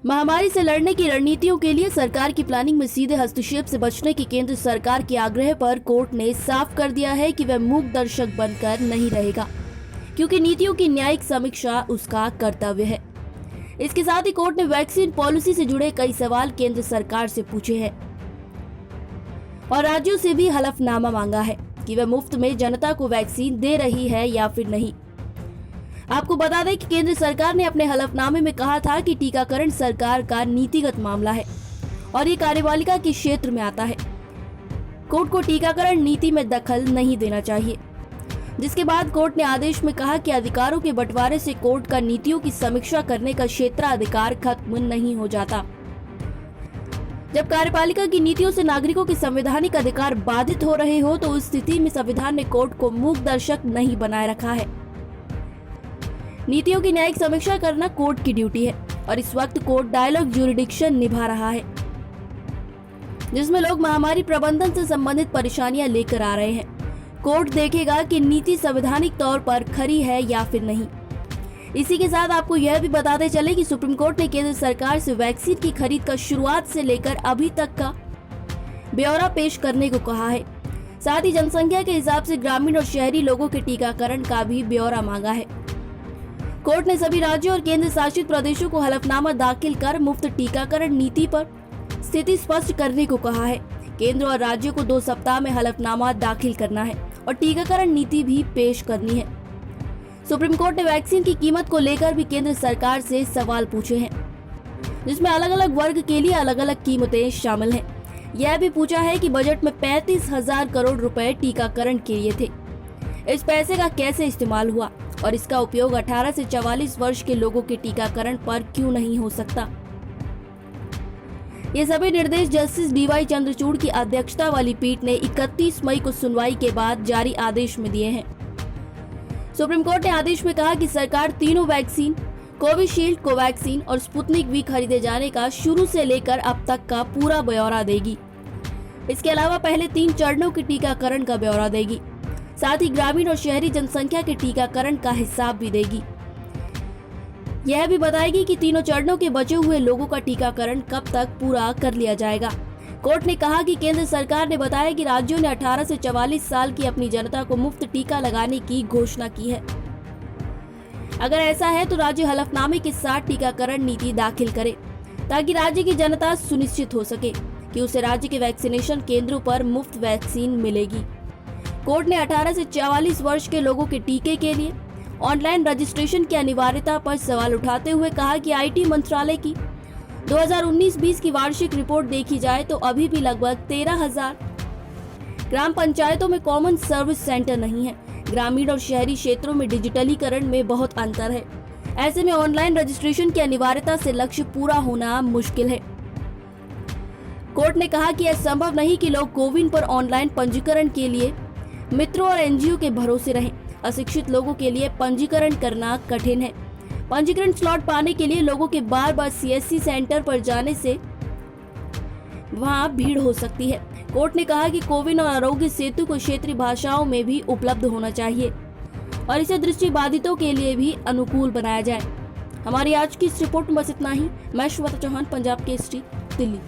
महामारी से लड़ने की रणनीतियों के लिए सरकार की प्लानिंग में सीधे हस्तक्षेप से बचने की केंद्र सरकार के आग्रह पर कोर्ट ने साफ कर दिया है कि वह मूक दर्शक बनकर नहीं रहेगा, क्योंकि नीतियों की न्यायिक समीक्षा उसका कर्तव्य है। इसके साथ ही कोर्ट ने वैक्सीन पॉलिसी से जुड़े कई सवाल केंद्र सरकार से पूछे हैं और राज्यों से भी हलफनामा मांगा है कि वह मुफ्त में जनता को वैक्सीन दे रही है या फिर नहीं। आपको बता दें कि केंद्र सरकार ने अपने हलफनामे में कहा था कि टीकाकरण सरकार का नीतिगत मामला है और ये कार्यपालिका के क्षेत्र में आता है। कोर्ट को टीकाकरण नीति में दखल नहीं देना चाहिए, जिसके बाद कोर्ट ने आदेश में कहा कि अधिकारों के बंटवारे से कोर्ट का नीतियों की समीक्षा करने का क्षेत्राधिकार खत्म नहीं हो जाता। जब कार्यपालिका की नीतियों से नागरिकों के संवैधानिक अधिकार बाधित हो रहे हो तो उस स्थिति में संविधान ने कोर्ट को मूक दर्शक नहीं बनाए रखा है। नीतियों की न्यायिक समीक्षा करना कोर्ट की ड्यूटी है और इस वक्त कोर्ट डायलॉग ज्यूरिडिक्शन निभा रहा है, जिसमें लोग महामारी प्रबंधन से संबंधित परेशानियां लेकर आ रहे हैं। कोर्ट देखेगा कि नीति संवैधानिक तौर पर खरी है या फिर नहीं। इसी के साथ आपको यह भी बताते चले कि सुप्रीम कोर्ट ने केंद्र सरकार से वैक्सीन की खरीद का शुरुआत से लेकर अभी तक का ब्यौरा पेश करने को कहा है। साथ ही जनसंख्या के हिसाब से ग्रामीण और शहरी लोगों के टीकाकरण का भी ब्यौरा मांगा है। कोर्ट ने सभी राज्यों और केंद्र शासित प्रदेशों को हलफनामा दाखिल कर मुफ्त टीकाकरण नीति पर स्थिति स्पष्ट करने को कहा है। केंद्र और राज्यों को 2 सप्ताह में हलफनामा दाखिल करना है और टीकाकरण नीति भी पेश करनी है। सुप्रीम कोर्ट ने वैक्सीन की कीमत को लेकर भी केंद्र सरकार से सवाल पूछे हैं, जिसमें अलग अलग वर्ग के लिए अलग अलग कीमतें शामिल हैं। यह भी पूछा है कि बजट में 35,000 करोड़ रुपए टीकाकरण के लिए थे, इस पैसे का कैसे इस्तेमाल हुआ और इसका उपयोग 18 से 44 वर्ष के लोगों के टीकाकरण पर क्यों नहीं हो सकता। ये सभी निर्देश जस्टिस DY चंद्रचूड़ की अध्यक्षता वाली पीठ ने 31 मई को सुनवाई के बाद जारी आदेश में दिए हैं। सुप्रीम कोर्ट ने आदेश में कहा कि सरकार तीनों वैक्सीन कोविशील्ड, कोवैक्सीन और स्पुतनिक V खरीदे जाने का शुरू से लेकर अब तक का पूरा ब्यौरा देगी। इसके अलावा पहले 3 चरणों के टीकाकरण का ब्यौरा देगी। साथ ही ग्रामीण और शहरी जनसंख्या के टीकाकरण का हिसाब भी देगी। यह भी बताएगी कि तीनों चरणों के बचे हुए लोगों का टीकाकरण कब तक पूरा कर लिया जाएगा। कोर्ट ने कहा कि केंद्र सरकार ने बताया कि राज्यों ने 18 से 44 साल की अपनी जनता को मुफ्त टीका लगाने की घोषणा की है। अगर ऐसा है तो राज्य हलफनामे के साथ टीकाकरण नीति दाखिल करे, ताकि राज्य की जनता सुनिश्चित हो सके कि उसे राज्य के वैक्सीनेशन केंद्रों पर मुफ्त वैक्सीन मिलेगी। कोर्ट ने 18 से 44 वर्ष के लोगों के टीके के लिए ऑनलाइन रजिस्ट्रेशन की अनिवार्यता पर सवाल उठाते हुए कहा कि IT मंत्रालय की 2019-20 की वार्षिक रिपोर्ट देखी जाए तो अभी भी लगभग 13,000 ग्राम पंचायतों में कॉमन सर्विस सेंटर नहीं है। ग्रामीण और शहरी क्षेत्रों में डिजिटलीकरण में बहुत अंतर है। ऐसे में ऑनलाइन रजिस्ट्रेशन की अनिवार्यता से लक्ष्य पूरा होना मुश्किल है। कोर्ट ने कहा कि यह संभव नहीं कि लोग कोविन पर ऑनलाइन पंजीकरण के लिए मित्रों और NGO के भरोसे रहें। अशिक्षित लोगों के लिए पंजीकरण करना कठिन है। पंजीकरण स्लॉट पाने के लिए लोगों के बार बार CSC सेंटर पर जाने से वहां भीड़ हो सकती है। कोर्ट ने कहा कि कोविन और आरोग्य सेतु को क्षेत्रीय भाषाओं में भी उपलब्ध होना चाहिए और इसे दृष्टिबाधितों के लिए भी अनुकूल बनाया जाए। हमारी आज की इस रिपोर्ट में बस इतना ही। मैं श्वेता चौहान, पंजाब केसरी, दिल्ली।